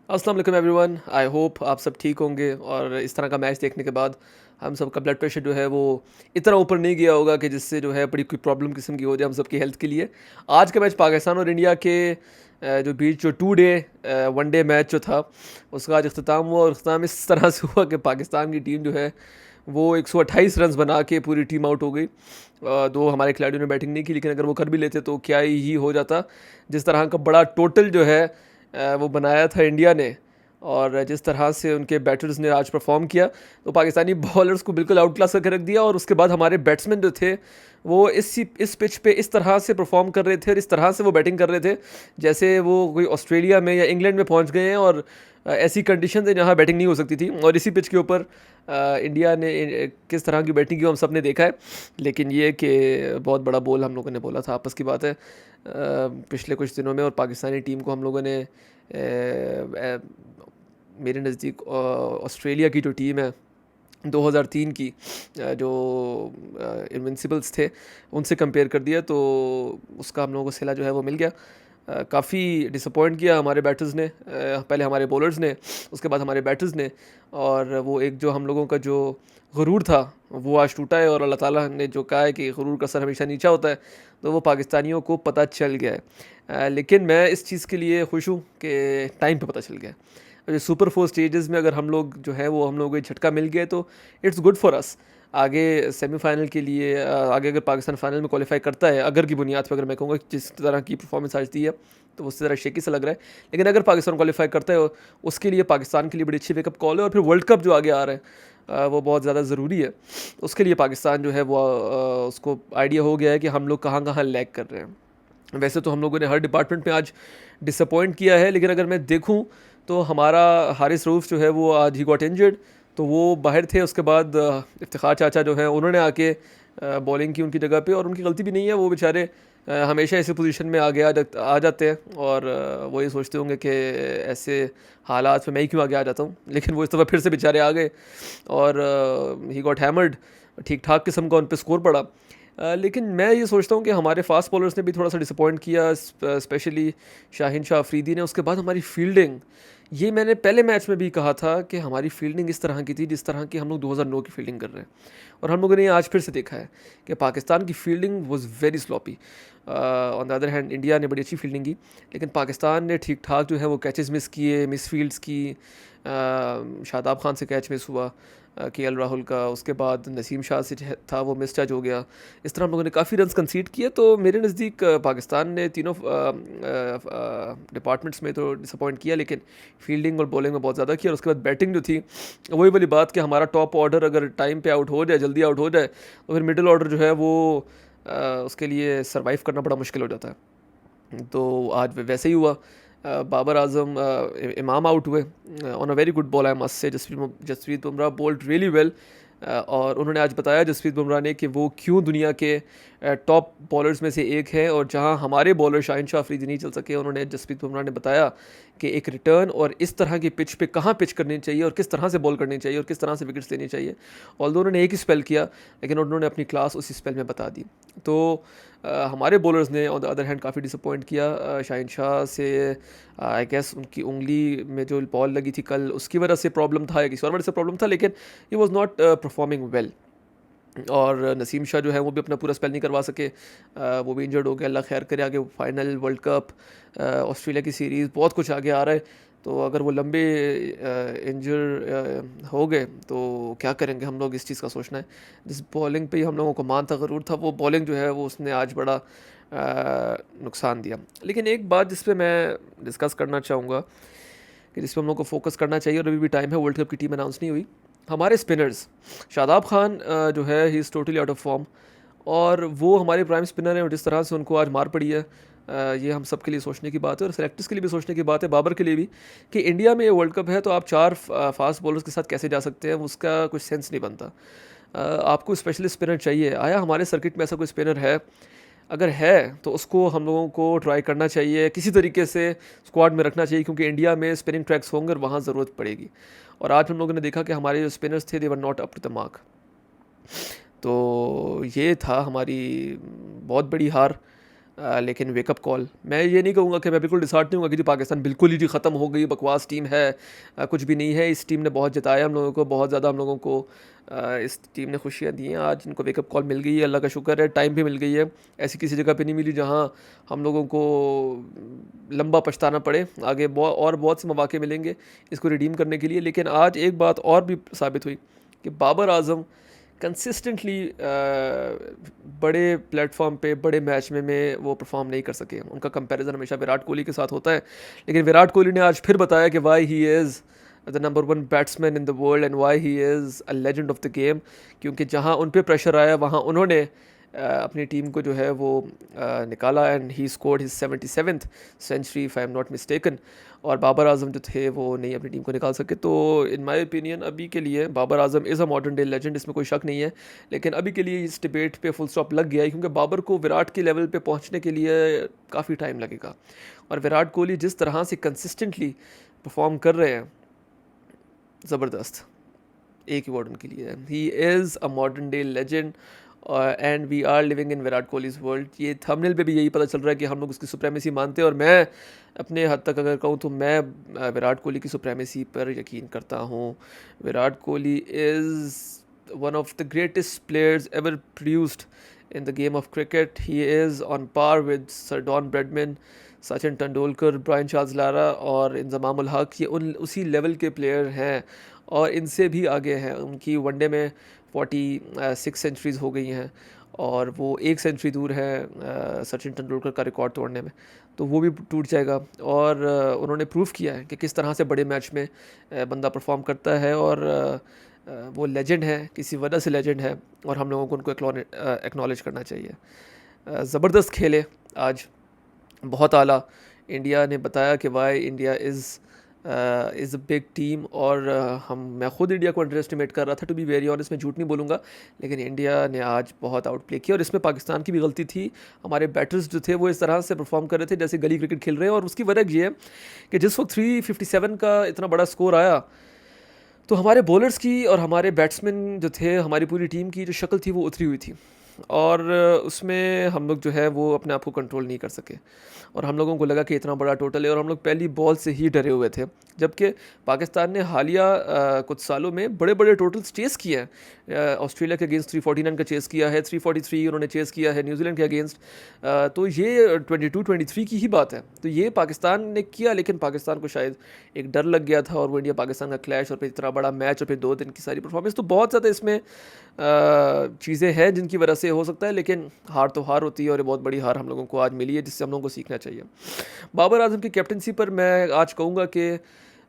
अस्सलाम वालेकुम everyone. I hope आप सब ठीक होंगे और इस तरह का मैच देखने के बाद हम सब का ब्लड प्रेशर जो है वो इतना ऊपर नहीं गया होगा कि जिससे जो है बड़ी कोई प्रॉब्लम किस्म की हो जाए हम सब की हेल्थ के लिए। आज का मैच पाकिस्तान और इंडिया के जो बीच जो 2 डे वन डे मैच जो था उसका आज अख्ताम हुआ और अख्ताम इस तरह से हुआ कि पाकिस्तान की टीम जो है वो 128 रन बना के पूरी टीम आउट हो गई। दो हमारे खिलाड़ियों ने बैटिंग नहीं की, लेकिन अगर वो कर भी लेते तो क्या ही हो जाता। जिस तरह का बड़ा टोटल जो है वो बनाया था इंडिया ने, और जिस तरह से उनके बैटर्स ने आज परफॉर्म किया तो पाकिस्तानी बॉलर्स को बिल्कुल आउट क्लास करके रख दिया। और उसके बाद हमारे बैट्समैन जो थे वो इस पिच पे इस तरह से परफॉर्म कर रहे थे और इस तरह से वो बैटिंग कर रहे थे जैसे वो कोई ऑस्ट्रेलिया में या इंग्लैंड में पहुंच गए हैं। और ऐसी कंडीशन है जहाँ बैटिंग नहीं हो सकती थी, और इसी पिच के ऊपर इंडिया ने किस तरह की बैटिंग की हम सब ने देखा है। लेकिन ये कि बहुत बड़ा बोल हम लोगों ने बोला था, आपस की बात है, पिछले कुछ दिनों में। और पाकिस्तानी टीम को हम लोगों ने मेरे नज़दीक ऑस्ट्रेलिया की जो टीम है 2003 की, जो इनविंसिबल्स थे, उनसे कंपेयर कर दिया, तो उसका हम लोगों को सिला जो है वो मिल गया। काफ़ी डिसअपॉइंट किया हमारे बैटर्स ने, पहले हमारे बॉलर्स ने, उसके बाद हमारे बैटर्स ने। और वो एक जो हम लोगों का जो गुरूर था वो आज टूटा है, और अल्लाह ताला ने जो कहा है कि गुरूर का सर हमेशा नीचा होता है, तो वो पाकिस्तानियों को पता चल गया है। लेकिन मैं इस चीज़ के लिए खुश हूँ कि टाइम पे पता चल गया है। जो सुपर 4 स्टेजेस में अगर हम लोग जो है वो हम लोगों को झटका मिल गया तो इट्स गुड फॉर अस। आगे सेमीफाइनल के लिए आगे अगर पाकिस्तान फाइनल में क्वालिफाई करता है, अगर की बुनियाद पर अगर मैं कहूँगा जिस तरह की परफॉर्मेंस आज दी है तो उससे ज़रा शेकी सा लग रहा है। लेकिन अगर पाकिस्तान क्वालिफाई करता है उसके लिए पाकिस्तान के लिए बड़ी अच्छी वेकअप कॉल है। और फिर वर्ल्ड कप जो आगे आ रहा है वो बहुत ज़्यादा ज़रूरी है। उसके लिए पाकिस्तान जो है वो उसको आइडिया हो गया है कि हम लोग कहाँ कहाँ लैग कर रहे हैं। वैसे तो हम लोगों ने हर डिपार्टमेंट में आज डिसअपॉइंट किया है, लेकिन अगर मैं देखूं तो हमारा हारिस रऊफ़ जो है वो आज ही गॉट इंजर्ड, तो वो बाहर थे। उसके बाद इफ्तिखार चाचा जो हैं उन्होंने आके बॉलिंग की उनकी जगह पे, और उनकी गलती भी नहीं है, वो बेचारे हमेशा ऐसे पोजीशन में आगे आ जाते हैं। और वो ये सोचते होंगे कि ऐसे हालात में मैं ही क्यों आगे आ जाता हूँ, लेकिन वो इस दफ़ा फिर से बेचारे आ गए और ही गॉट हैमर्ड। ठीक ठाक किस्म का उन पर स्कोर पड़ा। लेकिन मैं ये सोचता हूँ कि हमारे फास्ट बॉलर्स ने भी थोड़ा सा डिसअपॉइंट किया, स्पेशली शाहिन शाह अफरीदी ने। उसके बाद हमारी फील्डिंग, ये मैंने पहले मैच में भी कहा था कि हमारी फील्डिंग इस तरह की थी जिस तरह की हम लोग 2009 की फील्डिंग कर रहे हैं। और हम लोगों ने ये आज फिर से देखा है कि पाकिस्तान की fielding was very sloppy. On the other hand India ने बड़ी अच्छी फील्डिंग की, लेकिन पाकिस्तान ने ठीक ठाक जो है वो कैचेस मिस किए, मिस फील्ड्स की। शादाब खान से कैच मिस हुआ, के एल राहुल का, उसके बाद नसीम शाह से था वो मिस टच हो गया। इस तरह हम लोगों ने काफ़ी रन कंसीड किए। तो मेरे नज़दीक पाकिस्तान ने तीनों डिपार्टमेंट्स में तो डिसअपॉइंट किया, लेकिन फील्डिंग और बॉलिंग में बहुत ज़्यादा किया। और उसके बाद बैटिंग जो थी, वही वाली बात कि हमारा टॉप ऑर्डर अगर टाइम पे आउट हो जाए, जल्दी आउट हो जाए, तो फिर मिडिल ऑर्डर जो है वो उसके लिए सर्वाइव करना बड़ा मुश्किल हो जाता है। तो आज वैसे ही हुआ। बाबर आजम, इमाम आउट हुए on a very good ball, I must say. Jasprit Bumrah bowled really well. और उन्होंने आज बताया जसप्रीत बुमराह ने कि वो क्यों दुनिया के टॉप बॉलर्स में से एक है, और जहां हमारे बॉलर शाहिन शाह अफरीदी नहीं चल सके, उन्होंने जसप्रीत बुमराह ने बताया कि एक रिटर्न और इस तरह की पिच पे कहाँ पिच करनी चाहिए और किस तरह से बॉल करनी चाहिए और किस तरह से विकेट्स लेनी चाहिए। ऑल्दो उन्होंने एक ही स्पेल किया, लेकिन उन्होंने अपनी क्लास उसी स्पेल में बता दी। तो हमारे बॉलर्स ने ऑन द अदर हैंड काफ़ी डिसअपॉइंट किया। शाहिन शाह से आई गेस उनकी उंगली में जो बॉल लगी थी कल, उसकी वजह से प्रॉब्लम था या किसी और वजह से प्रॉब्लम था, लेकिन he was not performing well. और नसीम शाह जो है वो भी अपना पूरा स्पेल नहीं करवा सके, वो भी इंजर्ड हो गया। अल्लाह खैर करे, आगे फाइनल, वर्ल्ड कप, ऑस्ट्रेलिया की सीरीज़, बहुत कुछ आगे आ रहा है। तो अगर वो लंबे इंजर हो गए तो क्या करेंगे हम लोग, इस चीज़ का सोचना है। जिस बॉलिंग पे ही हम लोगों को मान था, ज़रूर था, वो बॉलिंग जो है वो उसने आज बड़ा नुकसान दिया। लेकिन एक बात जिस पे मैं डिस्कस करना चाहूँगा कि जिस पर हम लोग को फोकस करना चाहिए, और अभी भी टाइम है, वर्ल्ड कप की टीम अनाउंस नहीं हुई। हमारे स्पिनर्स, शादाब खान जो है he is totally out of form, और वो हमारे प्राइम स्पिनर हैं, और जिस तरह से उनको आज मार पड़ी है, ये हम सब के लिए सोचने की बात है, और सेलेक्टर्स के लिए भी सोचने की बात है, बाबर के लिए भी, कि इंडिया में ये वर्ल्ड कप है तो आप 4 फास्ट बॉलर्स के साथ कैसे जा सकते हैं, उसका कुछ सेंस नहीं बनता। आपको स्पेशलिस्ट स्पिनर चाहिए। आया हमारे सर्किट में ऐसा कोई स्पिनर है? अगर है तो उसको हम लोगों को ट्राई करना चाहिए, किसी तरीके से स्क्वाड में रखना चाहिए, क्योंकि इंडिया में स्पिनिंग ट्रैक्स होंगे और वहाँ ज़रूरत पड़ेगी। और आज हम लोगों ने देखा कि हमारे जो स्पिनर्स थे, they were not up to the mark. तो ये था हमारी बहुत बड़ी हार। लेकिन वेकअप कॉल, मैं ये नहीं कहूँगा कि मैं बिल्कुल डिसहार्ट नहीं हूँगा कि जी पाकिस्तान बिल्कुल ही जी ख़त्म हो गई, बकवास टीम है, कुछ भी नहीं है। इस टीम ने बहुत जिताया हम लोगों को, बहुत ज़्यादा हम लोगों को इस टीम ने खुशियाँ दी हैं। आज इनको वेकअप कॉल मिल गई है, अल्लाह का शुक्र है, टाइम भी मिल गई है। ऐसी किसी जगह पे नहीं मिली जहाँ हम लोगों को लंबा पछताना पड़े। आगे और बहुत से मौके मिलेंगे इसको रिडीम करने के लिए। लेकिन आज एक बात और भी साबित हुई कि बाबर आजम कंसिस्टेंटली बड़े प्लेटफॉर्म पे बड़े मैच में वो परफॉर्म नहीं कर सके। उनका कंपैरिजन हमेशा विराट कोहली के साथ होता है, लेकिन विराट कोहली ने आज फिर बताया कि why he is the number 1 batsman in the world and why he is a legend of the game. क्योंकि जहाँ उन पे प्रेशर आया वहाँ उन्होंने अपनी टीम को जो है वो निकाला and he scored his 77th century if I am not mistaken. और बाबर आजम जो थे वो नहीं अपनी टीम को निकाल सके। तो इन माय ओपिनियन अभी के लिए Babar Azam is a modern day legend, इसमें कोई शक नहीं है। लेकिन अभी के लिए इस डिबेट पे फुल स्टॉप लग गया है, क्योंकि बाबर को विराट के लेवल पे पहुंचने के लिए काफ़ी टाइम लगेगा। और विराट कोहली जिस तरह से कंसिस्टेंटली परफॉर्म कर रहे हैं, ज़बरदस्त, एक ही वर्ड उनके लिए है, he is a modern day legend and we are living in Virat Kohli's world. ये थंबनेल पे भी यही पता चल रहा है कि हम लोग उसकी सुप्रेमेसी मानते हैं। और मैं अपने हद तक अगर कहूँ तो मैं विराट कोहली की सुप्रेमेसी पर यकीन करता हूँ। Virat Kohli is one of the greatest players ever produced in the game of cricket. He is on par with Sir Don Bradman, Sachin Tendulkar, Brian Charles Lara और इंजमाम उल हक। ये उसी लेवल के प्लेयर हैं और इनसे भी आगे हैं। उनकी वनडे में 46 सेंचुरीज़ हो गई हैं और वो 1 सेंचुरी दूर है सचिन तेंदुलकर का रिकॉर्ड तोड़ने में। तो वो भी टूट जाएगा। और उन्होंने प्रूव किया है कि किस तरह से बड़े मैच में बंदा परफॉर्म करता है। और वो लेजेंड है, किसी वजह से लेजेंड है और हम लोगों को उनको एक्नॉलेज करना चाहिए। ज़बरदस्त खेले आज, बहुत आला। इंडिया ने बताया कि why India is a big team. और मैं खुद इंडिया को अंडर एस्टिमेट कर रहा था, टू बी वेरी ऑनेस्ट, मैं झूठ नहीं बोलूँगा। लेकिन इंडिया ने आज बहुत आउट प्ले किया और इसमें पाकिस्तान की भी गलती थी। हमारे बैटर्स जो थे वो इस तरह से परफॉर्म कर रहे थे जैसे गली क्रिकेट खेल रहे हैं। और उसकी वजह ये है कि जिस वक्त 357 का इतना बड़ा स्कोर आया तो हमारे बॉलर्स की और हमारे बैट्समैन जो थे, हमारी पूरी टीम की जो शक्ल थी वो उतरी हुई थी। और उसमें हम लोग जो है वो अपने आप को कंट्रोल नहीं कर सके और हम लोगों को लगा कि इतना बड़ा टोटल है और हम लोग पहली बॉल से ही डरे हुए थे। जबकि पाकिस्तान ने हालिया कुछ सालों में बड़े बड़े टोटल्स चेस किए हैं। ऑस्ट्रेलिया के अगेंस्ट 349 का चेस किया है, 343 उन्होंने चेस किया है न्यूजीलैंड के अगेंस्ट। तो ये 22-23 की ही बात है। तो ये पाकिस्तान ने किया, लेकिन पाकिस्तान को शायद एक डर लग गया था और वो इंडिया पाकिस्तान का क्लैश और फिर इतना बड़ा मैच और फिर 2 दिन की सारी परफॉर्मेंस, तो बहुत ज़्यादा इसमें चीज़ें हैं जिनकी वजह से हो सकता है। लेकिन हार तो हार होती है और ये बहुत बड़ी हार हम लोगों को आज मिली है जिससे हम लोगों को सीखना चाहिए। बाबर आजम की कैप्टनसी पर मैं आज कहूँगा कि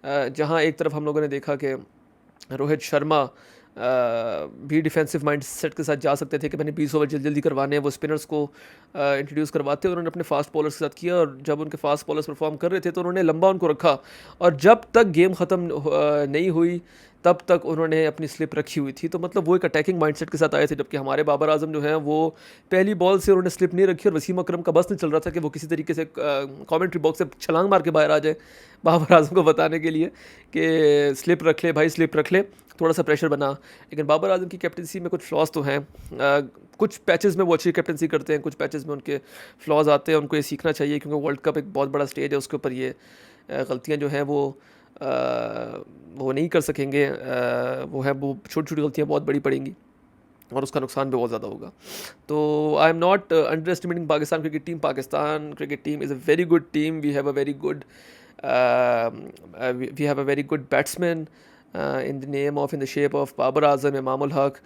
जहाँ एक तरफ हम लोगों ने देखा कि रोहित शर्मा भी डिफेंसिव माइंड सेट के साथ जा सकते थे कि मैंने 20 ओवर जल्दी जल्दी करवाने हैं, वो स्पिनर्स को इंट्रोड्यूस करवाते हैं। उन्होंने अपने फास्ट बॉलर्स के साथ किया और जब उनके फास्ट बॉलर्स परफॉर्म कर रहे थे तो उन्होंने लंबा उनको रखा और जब तक गेम ख़त्म नहीं हुई तब तक उन्होंने अपनी स्लिप रखी हुई थी। तो मतलब वो एक अटैकिंग माइंडसेट के साथ आए थे। जबकि हमारे बाबर आजम जो हैं वो पहली बॉल से उन्होंने स्लिप नहीं रखी और वसीम अकरम का बस नहीं चल रहा था कि वो किसी तरीके से कमेंट्री बॉक्स से छलांग मार के बाहर आ जाए बाबर आजम को बताने के लिए कि स्लिप रख ले भाई, स्लिप रख ले, थोड़ा सा प्रेशर बना। लेकिन बाबर आजम की कैप्टनसी में कुछ फ्लॉज तो हैं। कुछ पैचेस में वो अच्छी कैप्टनसी करते हैं, कुछ पैचेस में उनके फ्लॉज आते हैं। उनको ये सीखना चाहिए क्योंकि वर्ल्ड कप एक बहुत बड़ा स्टेज है, उसके ऊपर ये गलतियाँ जो हैं वो नहीं कर सकेंगे। वो छोटी छोटी गलतियाँ बहुत बड़ी पड़ेंगी और उसका नुकसान भी बहुत ज़्यादा होगा। तो I am not underestimating Pakistan cricket team. Pakistan cricket team is a very good team. We have a very good batsman in the shape of Babar Azam, Imam ul हक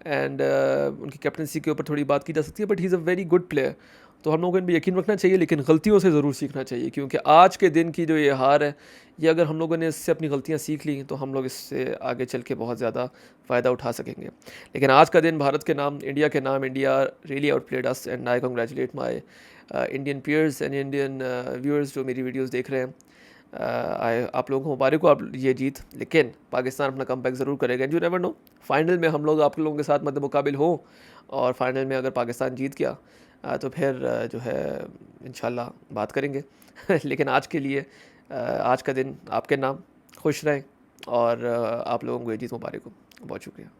एंड उनकी कैप्टनसी के ऊपर थोड़ी बात की जा सकती है, but he is a very good player. तो हम लोगों को इन पर यकीन रखना चाहिए, लेकिन गलतियों से ज़रूर सीखना चाहिए क्योंकि आज के दिन की जो ये हार है, ये अगर हम लोगों ने इससे अपनी गलतियाँ सीख ली तो हम लोग इससे आगे चल के बहुत ज़्यादा फ़ायदा उठा सकेंगे। लेकिन आज का दिन भारत के नाम, इंडिया के नाम, India really outplayed us and I congratulate my Indian peers and Indian viewers जो मेरी वीडियोज़ देख रहे हैं। आप लोगों को मुबारक हो आप ये जीत। लेकिन पाकिस्तान अपना कमबैक ज़रूर करेगा। यू नेवर नो, फाइनल में हम लोग आप लोगों के साथ मद्दे मुकाबिल हो और फाइनल में अगर पाकिस्तान जीत गया तो फिर जो है इंशाल्लाह बात करेंगे। लेकिन आज के लिए आज का दिन आपके नाम, खुश रहें और आप लोगों को ये जीत मुबारक हो। बहुत शुक्रिया।